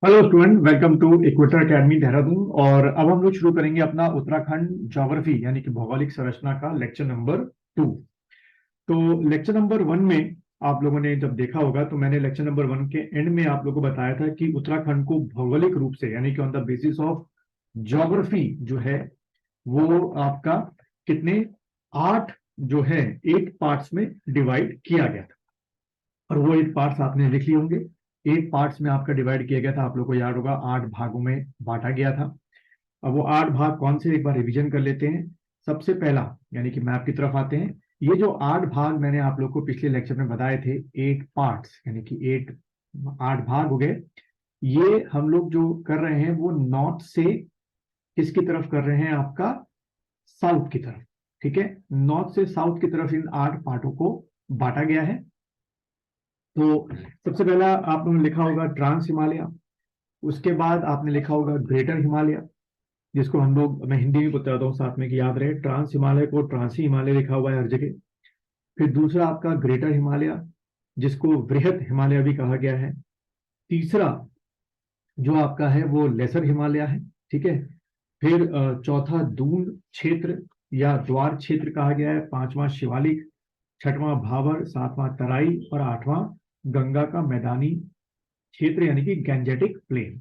Hello student, welcome to equator academy Dehradun. और अब हम लोग शुरू करेंगे अपना उत्तराखंड ज्योग्राफी यानी कि भौगोलिक संरचना का लेक्चर नंबर 2। तो लेक्चर नंबर 1 में आप लोगों ने जब देखा होगा तो मैंने लेक्चर नंबर 1 के एंड में आप लोगों को बताया था कि उत्तराखंड को भौगोलिक रूप से यानी कि on the basis of geography जो है वो आपका कितने 8 जो है 8 पार्ट्स में डिवाइड किया गया था। और वो 8 पार्ट्स आपने लिख लिए होंगे। 8 पार्ट्स में आपका डिवाइड किया गया था, आप लोग को याद होगा 8 भागों में बांटा गया था। अब वो 8 भाग कौन से, एक बार रिवीजन कर लेते हैं। सबसे पहला यानी कि मैप की तरफ आते हैं। ये जो 8 भाग मैंने आप लोग को पिछले लेक्चर में बताए थे, 8 पार्ट्स यानी कि 8 भाग हो गए। ये हम लोग जो कर रहे हैं वो नॉर्थ से किसकी तरफ कर रहे हैं, आपका साउथ की तरफ। ठीक है, नॉर्थ से साउथ की तरफ इन 8 पार्टों को बांटा गया है। तो सबसे पहला आप लोगों ने लिखा होगा ट्रांस हिमालय। उसके बाद आपने लिखा होगा ग्रेटर हिमालय, जिसको हम लोग, मैं हिंदी में बताता हूँ साथ में कि याद रहे, ट्रांस हिमालय को ट्रांसी हिमालय लिखा हुआ है हर जगह। फिर दूसरा आपका ग्रेटर हिमालय, जिसको वृहत हिमालय भी कहा गया है। तीसरा जो आपका है वो लेसर हिमालय है। ठीक है। फिर चौथा दून क्षेत्र या द्वार क्षेत्र कहा गया है। पांचवा शिवालिक, छठवां भावर, सातवां तराई और आठवां गंगा का मैदानी क्षेत्र यानी कि गैंजेटिक प्लेन।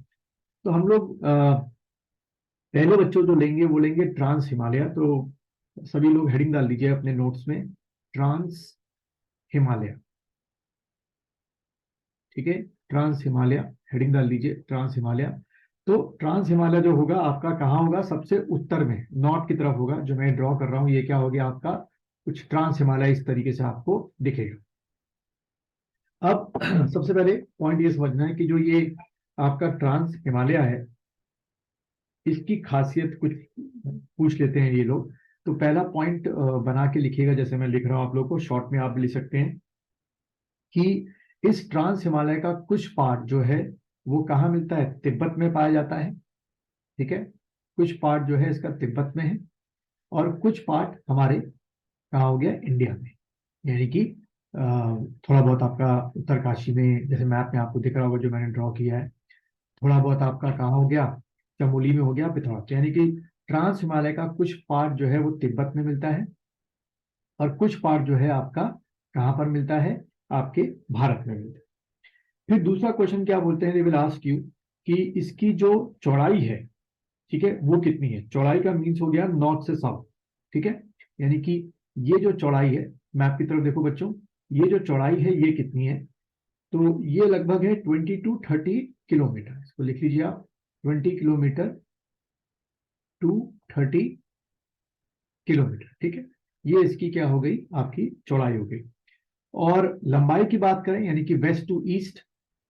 तो हम लोग पहले बच्चों जो लेंगे वो लेंगे ट्रांस हिमालय। तो सभी लोग हेडिंग डाल दीजिए अपने नोट्स में, ट्रांस हिमालय। ठीक है, ट्रांस हिमालय हेडिंग डाल दीजिए, ट्रांस हिमालय। तो ट्रांस हिमालय जो होगा आपका कहाँ होगा, सबसे उत्तर में नॉर्थ की तरफ होगा। जो मैं ड्रॉ कर रहा हूँ ये क्या हो गया आपका, कुछ ट्रांस हिमालय इस तरीके से आपको दिखेगा। अब सबसे पहले पॉइंट ये समझना है कि जो ये आपका ट्रांस हिमालय है, इसकी खासियत कुछ पूछ लेते हैं ये लोग। तो पहला पॉइंट बना के लिखिएगा, जैसे मैं लिख रहा हूं आप लोग को, शॉर्ट में आप लिख सकते हैं कि इस ट्रांस हिमालय का कुछ पार्ट जो है वो कहाँ मिलता है, तिब्बत में पाया जाता है। ठीक है, कुछ पार्ट जो है इसका तिब्बत में है और कुछ पार्ट हमारे कहाँ हो गया, इंडिया में। यानी कि थोड़ा बहुत आपका उत्तरकाशी में, जैसे मैप में आपको दिख रहा होगा जो मैंने ड्रॉ किया है। थोड़ा बहुत आपका कहाँ हो गया, चमोली में हो गया, पिथौरागढ़। यानी कि ट्रांस हिमालय का कुछ पार्ट जो है वो तिब्बत में मिलता है और कुछ पार्ट जो है आपका कहाँ पर मिलता है, आपके भारत में मिलता है। फिर दूसरा क्वेश्चन क्या बोलते हैं, दे विल आस्क यू कि इसकी जो चौड़ाई है, ठीक है, वो कितनी है। चौड़ाई का मीन्स हो गया नॉर्थ से साउथ। ठीक है, यानी कि ये जो चौड़ाई है, मैप की तरफ देखो बच्चों, ये जो चौड़ाई है ये कितनी है। तो ये लगभग है 20 to 30 किलोमीटर। इसको लिख लीजिए आप, 20 किलोमीटर टू 30 किलोमीटर। ठीक है, ये इसकी क्या हो गई, आपकी चौड़ाई हो गई। और लंबाई की बात करें यानी कि वेस्ट टू ईस्ट,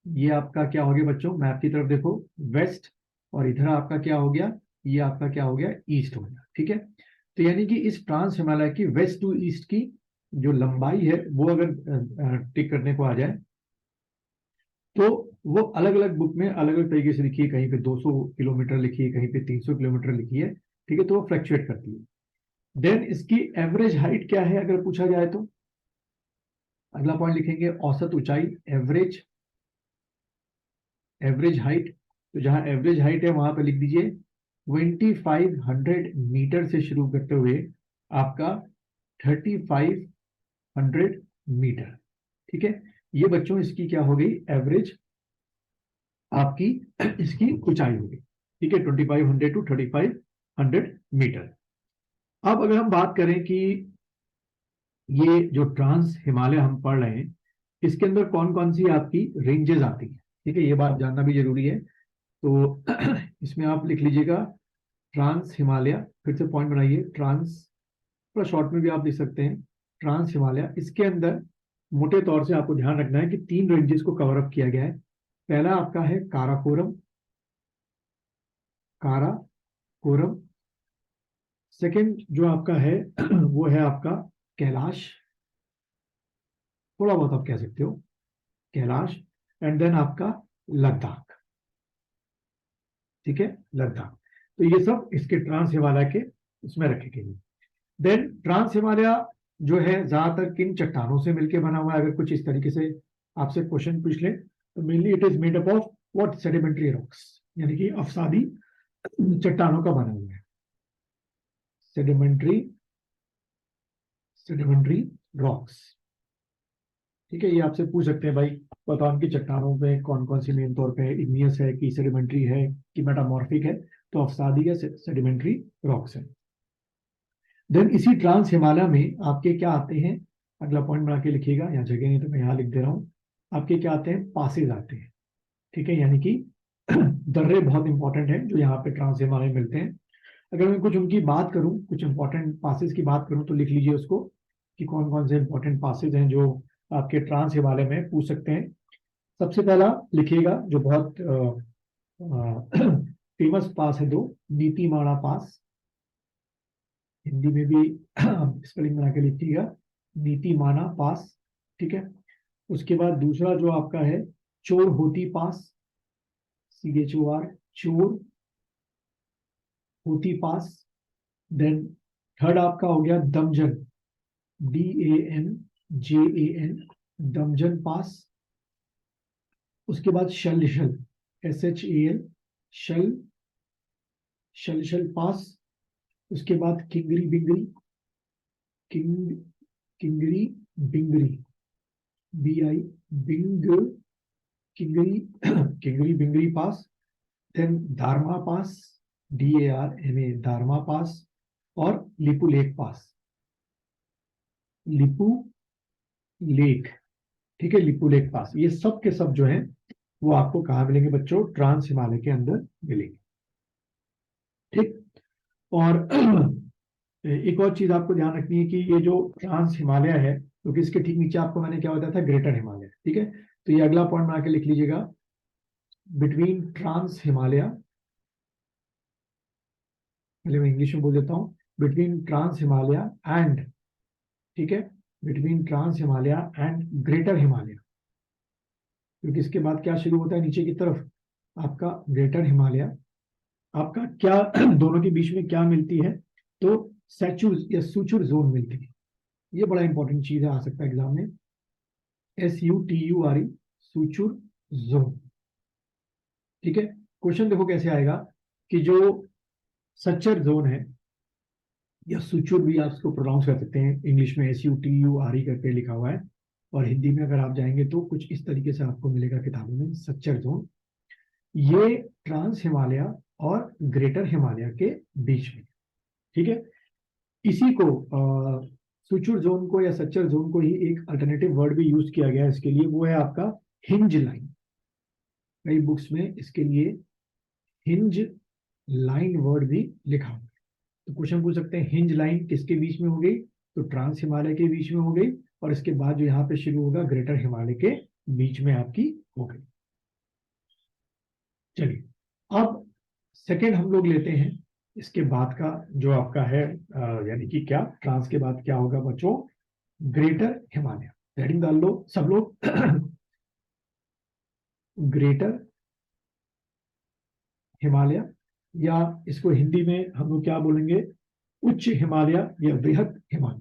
ये आपका क्या हो गया बच्चों, मैप की तरफ देखो, वेस्ट। और इधर आपका क्या हो गया, ये आपका क्या हो गया, ईस्ट हो गया। ठीक है, तो यानी कि इस ट्रांस हिमालय की वेस्ट टू ईस्ट की जो लंबाई है वो अगर टिक करने को आ जाए तो वो अलग अलग बुक में अलग अलग तरीके से लिखी है। कहीं पे 200 किलोमीटर लिखी है, कहीं पे 300 किलोमीटर लिखी है। ठीक है, तो वो फ्लक्चुएट करती है। देन इसकी एवरेज हाइट क्या है अगर पूछा जाए तो, अगला पॉइंट लिखेंगे औसत ऊंचाई, एवरेज, एवरेज हाइट। तो जहां एवरेज हाइट है वहां पे लिख दीजिए 2500 मीटर से शुरू करते हुए आपका 3500 मीटर। ठीक है, ये बच्चों इसकी क्या हो गई, एवरेज आपकी इसकी ऊंचाई हो गई। ठीक है, 2500 to 3500 मीटर। अब अगर हम बात करें कि ये जो ट्रांस हिमालय हम पढ़ रहे हैं, इसके अंदर कौन कौन सी आपकी रेंजेस आती हैं। ठीक है, ये बात जानना भी जरूरी है। तो इसमें आप लिख लीजिएगा ट्रांस हिमालय, फिर से पॉइंट बनाइए, ट्रांस, थोड़ा शॉर्ट में भी आप लिख सकते हैं, ट्रांस हिमालय। इसके अंदर मोटे तौर से आपको ध्यान रखना है कि 3 रेंजेस को कवर अप किया गया है। पहला आपका है काराकोरम, काराकोरम। सेकंड जो आपका है वो है आपका कैलाश, थोड़ा बहुत आप कह सकते हो कैलाश। एंड देन आपका लद्दाख। ठीक है, लद्दाख। तो ये सब इसके ट्रांस हिमालय के उसमें रखे गए। देन ट्रांस हिमालय जो है ज्यादातर किन चट्टानों से मिलकर बना हुआ है, अगर कुछ इस तरीके से आपसे क्वेश्चन पूछ ले तो mainly it is made up of what, sedimentary rocks, यानी कि अफसादी चट्टानों का बना हुआ है, सेडिमेंट्री सेडिमेंट्री रॉक्स। ठीक है, ये आपसे पूछ सकते हैं भाई बताओ की चट्टानों पे कौन कौन सी मेन तौर पे इग्नियस है कि सेडिमेंट्री है कि मेटामॉर्फिक है, तो अफसादी या सेडिमेंट्री रॉक्स है। देन इसी ट्रांस हिमालय में आपके क्या आते हैं, अगला पॉइंट बना के लिखिएगा, यहाँ जगह नहीं तो मैं यहाँ लिख दे रहा हूँ। आपके क्या आते हैं, पासेज आते हैं। ठीक है, यानी कि दर्रे बहुत इंपॉर्टेंट है जो यहाँ पे ट्रांस हिमालय में मिलते हैं। अगर मैं कुछ उनकी बात करूं, कुछ इंपॉर्टेंट पासेज की बात करूं, तो लिख लीजिए उसको कि कौन कौन से इंपॉर्टेंट पासेज हैं जो आपके ट्रांस हिमालय में पूछ सकते हैं। सबसे पहला लिखिएगा जो बहुत फेमस पास है, दो, नीतीमाणा पास, हिंदी में भी स्पेलिंग बना के लिखिएगा, नीतीमाना पास। ठीक है, उसके बाद दूसरा जो आपका है चोर होती पास, CHOR, चोर होती पास। देन थर्ड आपका हो गया दमजन, DAMJAN, दमजन पास। उसके बाद शलशल, SHAL, शल शलशल पास। उसके बाद किंगरी बिंगरी, किंगरी बिंगरी, BI, बिंग किंगरी किंगरी बिंगरी पास। देन दारमा पास, DARMA, दारमा पास। और लिपू लेक पास, लिपू लेक। ठीक है, लिपू लेक पास, ये सब के सब जो है वो आपको कहाँ मिलेंगे बच्चों, ट्रांस हिमालय के अंदर मिलेंगे। ठीक, और एक और चीज आपको ध्यान रखनी है कि ये जो ट्रांस हिमालय है, क्योंकि इसके ठीक नीचे आपको मैंने क्या बताया था, ग्रेटर हिमालय। ठीक है, तो ये अगला पॉइंट बना के लिख लीजिएगा, बिटवीन ट्रांस हिमालय, पहले मैं इंग्लिश में बोल देता हूँ, बिटवीन ट्रांस हिमालय एंड, ठीक है, between trans Himalaya and greater Himalaya, क्योंकि इसके बाद क्या शुरू होता है नीचे की तरफ, आपका ग्रेटर हिमालय, आपका क्या दोनों के बीच में क्या मिलती है, तो सैचुर या सुचुर जोन मिलती है। ये बड़ा इंपॉर्टेंट चीज है, आ सकता है एग्जाम में, SUTURE, सुचुर जोन। ठीक है, क्वेश्चन देखो कैसे आएगा कि जो सच्चर जोन है, या सुचुर भी आप इसको प्रोनाउंस कर सकते हैं, इंग्लिश में SUTURE करके लिखा हुआ है, और हिंदी में अगर आप जाएंगे तो कुछ इस तरीके से आपको मिलेगा किताबों में, सच्चर जोन। ये ट्रांस हिमालय और ग्रेटर हिमालय के बीच में। ठीक है, इसी को सुचुर जोन को या सच्चर जोन को ही एक अल्टरनेटिव वर्ड भी यूज किया गया है इसके लिए, वो है आपका हिंज लाइन। कई बुक्स में इसके लिए हिंज लाइन वर्ड भी लिखा हुआ है। तो क्वेश्चन पूछ सकते हैं हिंज लाइन किसके बीच में हो गई, तो ट्रांस हिमालय के बीच में हो गई, और इसके बाद जो यहाँ पे शुरू होगा ग्रेटर हिमालय के बीच में आपकी हो गई। चलिए, अब सेकेंड हम लोग लेते हैं इसके बाद का जो आपका है, यानी कि क्या ट्रांस के बाद क्या होगा बच्चों, ग्रेटर हिमालय। हेडिंग डाल लो सब लोग ग्रेटर हिमालय, या इसको हिंदी में हम लोग क्या बोलेंगे, उच्च हिमालय या वृहत हिमालय।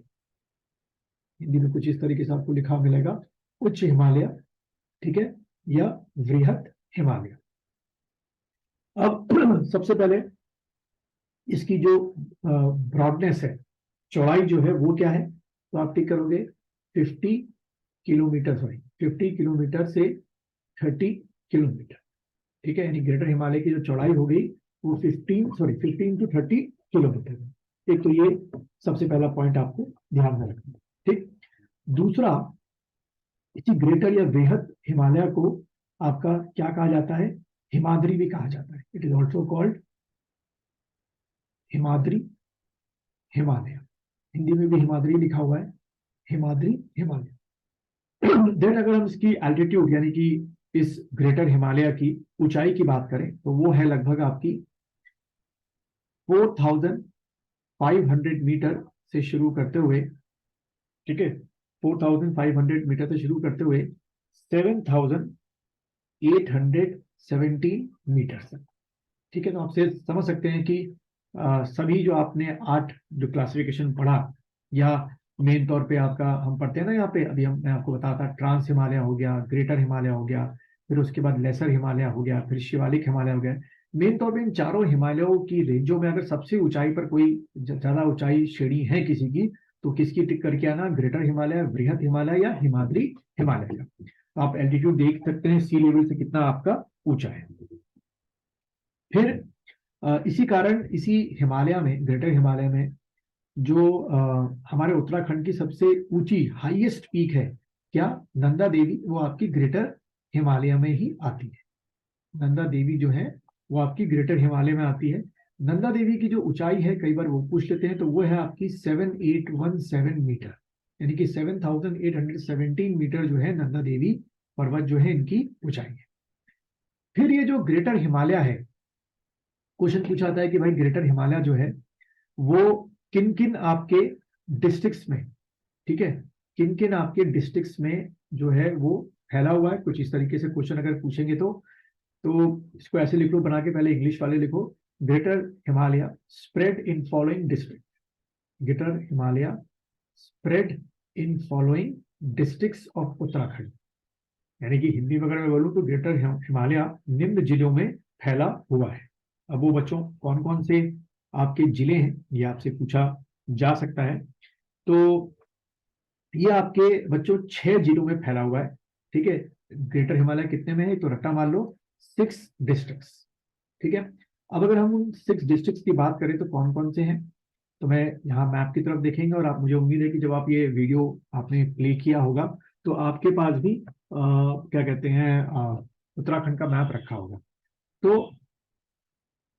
हिंदी में कुछ इस तरीके से आपको लिखा मिलेगा, उच्च हिमालय, ठीक है, या वृहत हिमालय। अब सबसे पहले इसकी जो ब्रॉडनेस है, चौड़ाई जो है वो क्या है, तो आप टिक करोगे 50 किलोमीटर, सॉरी 50 किलोमीटर से 30 किलोमीटर। ठीक है, यानी ग्रेटर हिमालय की जो चौड़ाई हो गई वो 15 टू 30 किलोमीटर। एक तो ये सबसे पहला पॉइंट आपको ध्यान में रखना। ठीक, दूसरा, इसी ग्रेटर या वृहत हिमालय को आपका क्या कहा जाता है, हिमाद्री भी कहा जाता है। It is also called Himadri Himalaya, Hindi में भी हिमाद्री लिखा हुआ है, हिमाद्री हिमालय। देन अगर हम इसकी एल्टीट्यूड यानी कि इस ग्रेटर हिमालय की ऊंचाई की बात करें, तो वो है लगभग आपकी 4500 मीटर से शुरू करते हुए, ठीक है, 4500 मीटर से शुरू करते हुए 7817 मीटर तक। ठीक है, तो आपसे समझ सकते हैं कि सभी जो आपने 8 जो क्लासिफिकेशन पढ़ा, या मेन तौर पे आपका हम पढ़ते हैं ना यहाँ पे, अभी मैं आपको बताता, ट्रांस हिमालय हो गया, ग्रेटर हिमालय हो गया, फिर उसके बाद लेसर हिमालय हो गया, फिर शिवालिक हिमालय हो गया। मेन तौर पे इन चारों हिमालयों की रेंजों में अगर सबसे ऊंचाई पर कोई ज्यादा ऊंचाई श्रेणी है किसी की, तो किसकी टिक करके आना, ग्रेटर हिमालय, बृहत हिमालय या हिमाद्री हिमालय का। तो आप एल्टीट्यूड देख सकते हैं सी लेवल से कितना आपका ऊंचा है। फिर इसी कारण इसी हिमालय में, ग्रेटर हिमालय में जो हमारे उत्तराखंड की सबसे ऊंची हाईएस्ट पीक है, क्या, नंदा देवी, वो आपकी ग्रेटर हिमालय में ही आती है। नंदा देवी जो है वो आपकी ग्रेटर हिमालय में आती है। नंदा देवी की जो ऊंचाई है, कई बार वो पूछ लेते हैं, तो वो है आपकी 7817 मीटर, यानी कि 7817 मीटर जो है नंदा देवी पर्वत जो है इनकी ऊंचाई है। फिर ये जो ग्रेटर हिमालय है, क्वेश्चन पूछा जाता है कि भाई ग्रेटर हिमालय जो है वो किन किन आपके डिस्ट्रिक्ट्स में, ठीक है, किन किन आपके डिस्ट्रिक्ट्स में जो है वो फैला हुआ है। कुछ इस तरीके से क्वेश्चन अगर पूछेंगे तो इसको ऐसे लिख लो, बना के पहले इंग्लिश वाले लिखो, greater Himalaya spread in following district, greater Himalaya spread in following districts of Uttarakhand. यानी कि हिंदी में अगर मैं बोलूं तो ग्रेटर हिमालय निम्न जिलों में फैला हुआ है। अब वो बच्चों कौन कौन से आपके जिले हैं ये आपसे पूछा जा सकता है। तो ये आपके बच्चों 6 जिलों में फैला हुआ है, ठीक है। ग्रेटर हिमालय कितने में है तो रट्टा मान लो 6 डिस्ट्रिक्ट्स, ठीक है। अब अगर हम उन 6 डिस्ट्रिक्ट्स की बात करें तो कौन कौन से हैं, तो मैं यहाँ मैप की तरफ देखेंगे, और आप, मुझे उम्मीद है कि जब आप ये वीडियो आपने प्ले किया होगा तो आपके पास भी क्या कहते हैं उत्तराखंड का मैप रखा होगा। तो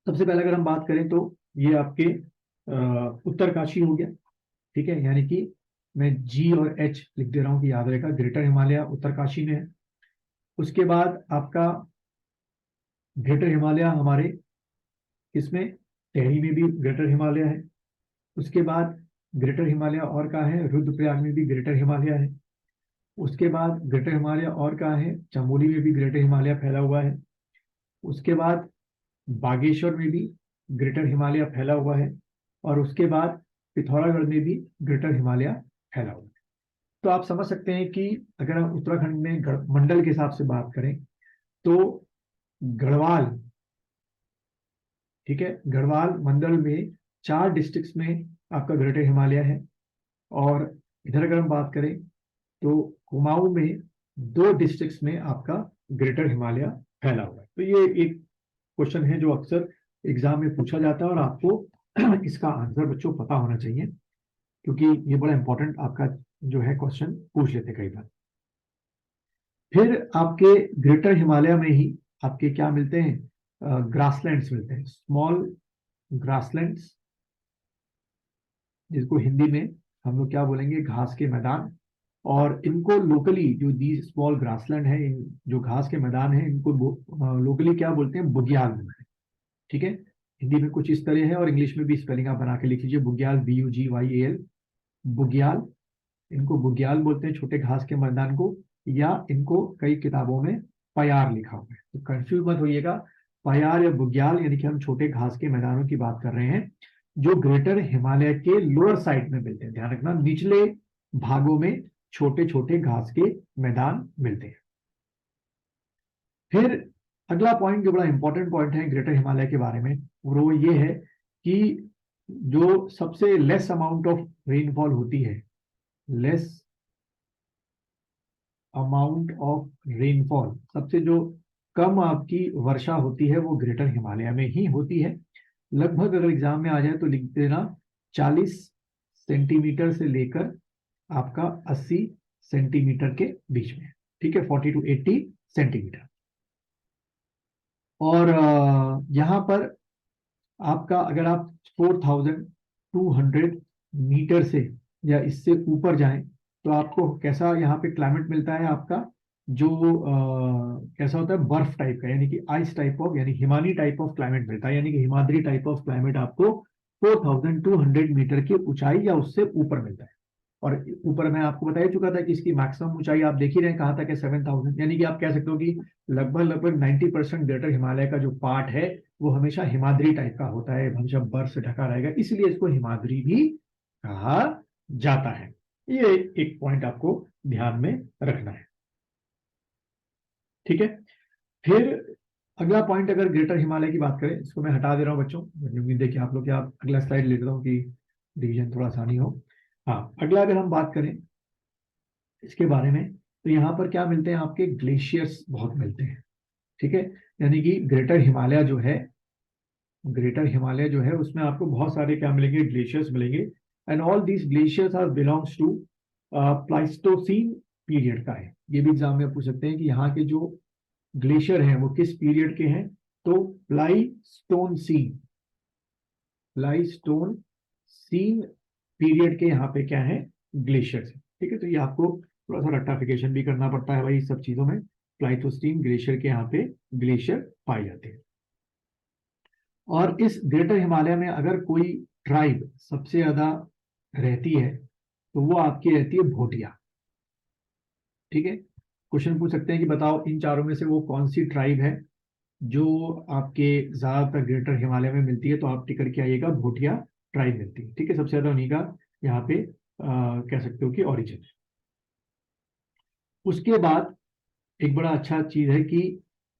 सबसे पहले अगर हम बात करें तो ये आपके उत्तरकाशी हो गया, ठीक है, यानी कि मैं जी और एच लिख दे रहा हूं कि याद रहेगा, ग्रेटर हिमालय उत्तरकाशी में है। उसके बाद आपका ग्रेटर हिमालय हमारे इसमें टेहरी में भी ग्रेटर हिमालय है। उसके बाद ग्रेटर हिमालय और कहाँ है, रुद्रप्रयाग में भी ग्रेटर हिमालय है। उसके बाद ग्रेटर हिमालय और कहाँ है, चमोली में भी ग्रेटर हिमालय फैला हुआ है। उसके बाद बागेश्वर में भी ग्रेटर हिमालय फैला हुआ है। और उसके बाद पिथौरागढ़ में भी ग्रेटर हिमालय फैला हुआ है। तो आप समझ सकते हैं कि अगर हम उत्तराखंड में मंडल के हिसाब से बात करें तो गढ़वाल, ठीक है, गढ़वाल मंडल में 4 डिस्ट्रिक्ट्स में आपका ग्रेटर हिमालय है। और इधर अगर हम बात करें तो कुमाऊं में 2 डिस्ट्रिक्ट्स में आपका ग्रेटर हिमालय फैला हुआ है। तो ये एक क्वेश्चन है जो अक्सर एग्जाम में पूछा जाता है, और आपको इसका आंसर बच्चों पता होना चाहिए, क्योंकि ये बड़ा इंपॉर्टेंट आपका जो है क्वेश्चन पूछ लेते कई बार। फिर आपके ग्रेटर हिमालय में ही आपके क्या मिलते हैं, ग्रासलैंड्स मिलते हैं, स्मॉल ग्रासलैंड्स, जिसको हिंदी में हम लोग क्या बोलेंगे, घास के मैदान। और इनको लोकली जो दी स्मॉल ग्रासलैंड है, इन जो घास के मैदान है, इनको लोकली क्या बोलते हैं, बुग्याल बोलते हैं, ठीक है। हिंदी में कुछ इस तरह है, और इंग्लिश में भी स्पेलिंग आप बना के लिख लीजिए, बुग्याल, BUGYAL, बुग्याल। इनको बुग्याल बोलते हैं छोटे घास के मैदान को, या इनको कई किताबों में पयार लिखा हुआ है, तो कंफ्यूज मत होइएगा। पयार या बुग्याल यानी कि हम छोटे घास के मैदानों की बात कर रहे हैं, जो ग्रेटर हिमालय के लोअर साइड में मिलते हैं। ध्यान रखना, निचले भागों में छोटे छोटे घास के मैदान मिलते हैं। फिर अगला पॉइंट जो बड़ा इंपॉर्टेंट पॉइंट है ग्रेटर हिमालय के बारे में, वो ये है कि जो सबसे लेस अमाउंट ऑफ रेनफॉल होती है, लेस अमाउंट ऑफ रेनफॉल, सबसे जो कम आपकी वर्षा होती है वो ग्रेटर हिमालय में ही होती है। लगभग अगर एग्जाम में आ जाए तो लिख देना 40 सेंटीमीटर से लेकर आपका 80 सेंटीमीटर के बीच में, ठीक है, 40 to 80 सेंटीमीटर। और यहाँ पर आपका अगर आप 4200 मीटर से या इससे ऊपर जाएं तो आपको कैसा यहाँ पे क्लाइमेट मिलता है, आपका जो कैसा होता है, बर्फ टाइप का, यानी कि आइस टाइप ऑफ, यानी हिमानी टाइप ऑफ क्लाइमेट मिलता है, यानी कि हिमाद्री टाइप ऑफ क्लाइमेट आपको 4200 मीटर की ऊंचाई या उससे ऊपर मिलता है। और ऊपर मैं आपको बता ही चुका था कि इसकी मैक्सिमम ऊंचाई आप देख ही रहे हैं कहाँ तक है, 7000, यानी कि आप कह सकते हो कि लगभग लगभग 90% ग्रेटर हिमालय का जो पार्ट है वो हमेशा हिमाद्री टाइप का होता है, हमेशा बर्फ से ढका रहेगा, इसलिए इसको हिमाद्री भी कहा जाता है। ये एक पॉइंट आपको ध्यान में रखना है, ठीक है। फिर अगला पॉइंट, अगर ग्रेटर हिमालय की बात करें, इसको मैं हटा दे रहा हूँ बच्चों, मुझे उम्मीद है कि आप लोग, क्या अगला स्लाइड ले लेता हूँ कि डिवीजन थोड़ा आसानी हो। हाँ, अगला अगर हम बात करें इसके बारे में, तो यहाँ पर क्या मिलते हैं, आपके ग्लेशियर्स बहुत मिलते हैं। ठीक है, यानी कि ग्रेटर हिमालय जो है उसमें आपको बहुत सारे क्या मिलेंगे, ग्लेशियर्स मिलेंगे। And all these glaciers are belongs to pleistocene period का है। ये भी एग्जाम में पूछ सकते हैं कि यहाँ के जो ग्लेशियर हैं वो किस पीरियड के हैं, तो प्लाइस्टोन सीन पीरियड के यहाँ पे क्या है, ग्लेशियर्स है। ठीक है, तो ये आपको थोड़ा सा रट्टाफिकेशन भी करना पड़ता है भाई इस सब चीजों में। प्लाइस्टोसीन ग्लेशियर के यहाँ पे ग्लेशियर पाए जाते हैं। और इस ग्रेटर हिमालय में अगर कोई ट्राइब सबसे ज्यादा रहती है तो वो आपकी रहती है भोटिया। ठीक है, क्वेश्चन पूछ सकते हैं कि बताओ इन चारों में से वो कौन सी ट्राइब है जो आपके ज्यादातर ग्रेटर हिमालय में मिलती है, तो आप टिक करके आइएगा, भोटिया ट्राइब मिलती है। ठीक है, सबसे ज्यादा उन्हीं का यहाँ पे कह सकते हो कि ऑरिजिन है। उसके बाद एक बड़ा अच्छा चीज है कि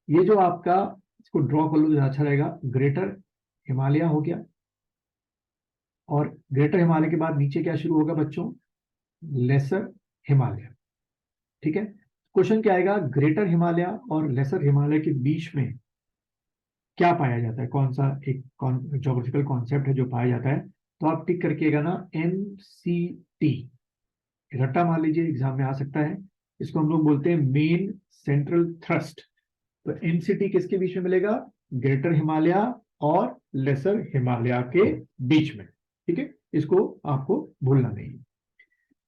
ये जो आपका, इसको ड्रॉ कर लो तो अच्छा रहेगा, ग्रेटर हिमालय हो गया, और ग्रेटर हिमालय के बाद नीचे क्या शुरू होगा बच्चों, लेसर हिमालय। ठीक है, क्वेश्चन क्या आएगा, ग्रेटर हिमालय और लेसर हिमालय के बीच में क्या पाया जाता है, कौन सा एक ज्योग्राफिकल कॉन्सेप्ट है जो पाया जाता है, तो आप टिक करके ना MCT, रट्टा मान लीजिए, एग्जाम में आ सकता है। इसको हम लोग बोलते हैं मेन सेंट्रल थ्रस्ट। तो MCT किसके बीच में मिलेगा, ग्रेटर हिमालय और लेसर हिमालय के बीच में। ठीक है, इसको आपको भूलना नहीं।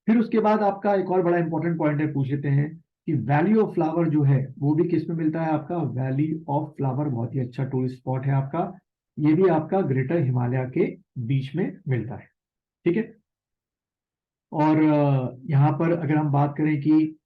फिर उसके बाद आपका एक और बड़ा इंपॉर्टेंट पॉइंट है, पूछ लेते हैं कि वैली ऑफ फ्लावर जो है वो भी किस में मिलता है, आपका वैली ऑफ फ्लावर बहुत ही अच्छा टूरिस्ट स्पॉट है आपका, ये भी आपका ग्रेटर हिमालय के बीच में मिलता है। ठीक है, और यहाँ पर अगर हम बात करें कि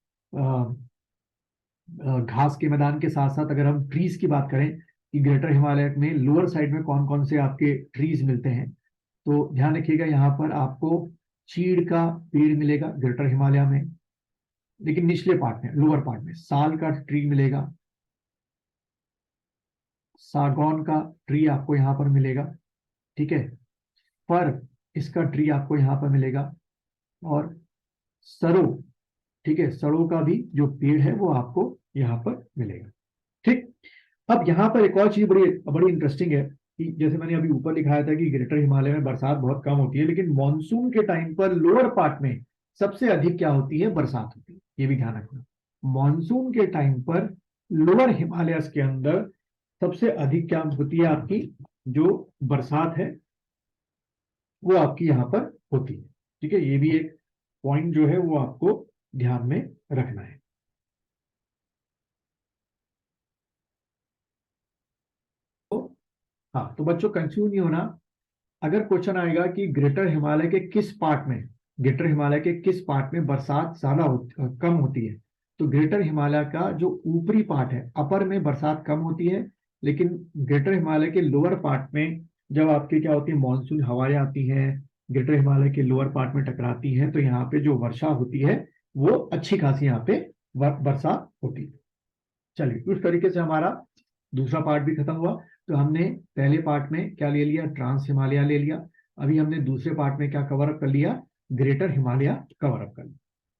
घास के मैदान के साथ साथ अगर हम ट्रीज की बात करें कि ग्रेटर हिमालय में लोअर साइड में कौन कौन से आपके ट्रीज मिलते हैं, तो ध्यान रखिएगा यहाँ पर आपको चीड़ का पेड़ मिलेगा ग्रेटर हिमालय में, लेकिन निचले पार्ट में, लोअर पार्ट में साल का ट्री मिलेगा, सागौन का ट्री आपको यहाँ पर मिलेगा। ठीक है, फर, इसका ट्री आपको यहाँ पर मिलेगा, और सरो, ठीक है, सरो का भी जो पेड़ है वो आपको यहाँ पर मिलेगा। ठीक, अब यहाँ पर एक और चीज बड़ी बड़ी इंटरेस्टिंग है कि जैसे मैंने अभी ऊपर लिखाया था कि ग्रेटर हिमालय में बरसात बहुत कम होती है, लेकिन मानसून के टाइम पर लोअर पार्ट में सबसे अधिक क्या होती है, बरसात होती है। ये भी ध्यान रखना, मानसून के टाइम पर लोअर हिमालय के अंदर सबसे अधिक क्या होती है, आपकी जो बरसात है वो आपकी यहाँ पर होती है। ठीक है, ये भी एक पॉइंट जो है वो आपको ध्यान में रखना है। तो हाँ, तो बच्चों कंफ्यूज नहीं होना, अगर क्वेश्चन आएगा कि ग्रेटर हिमालय के किस पार्ट में बरसात कम होती है, तो ग्रेटर हिमालय का जो ऊपरी पार्ट है, अपर में बरसात कम होती है, लेकिन ग्रेटर हिमालय के लोअर पार्ट में जब आपके क्या होती है, मानसून हवाएं आती हैं, ग्रेटर हिमालय के लोअर पार्ट में टकराती हैं, तो यहाँ पे जो वर्षा होती है वो अच्छी खासी यहाँ पे बरसात होती है। चलिए, उस तरीके से हमारा दूसरा पार्ट भी खत्म हुआ। तो हमने पहले पार्ट में क्या ले लिया, ट्रांस हिमालय ले लिया। अभी हमने दूसरे पार्ट में क्या कवर अप कर लिया, ग्रेटर हिमालय कवर अप कर लिया।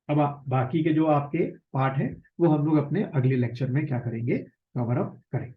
अब बाकी के जो आपके पार्ट हैं वो हम लोग अपने अगले लेक्चर में क्या करेंगे, कवर अप करेंगे।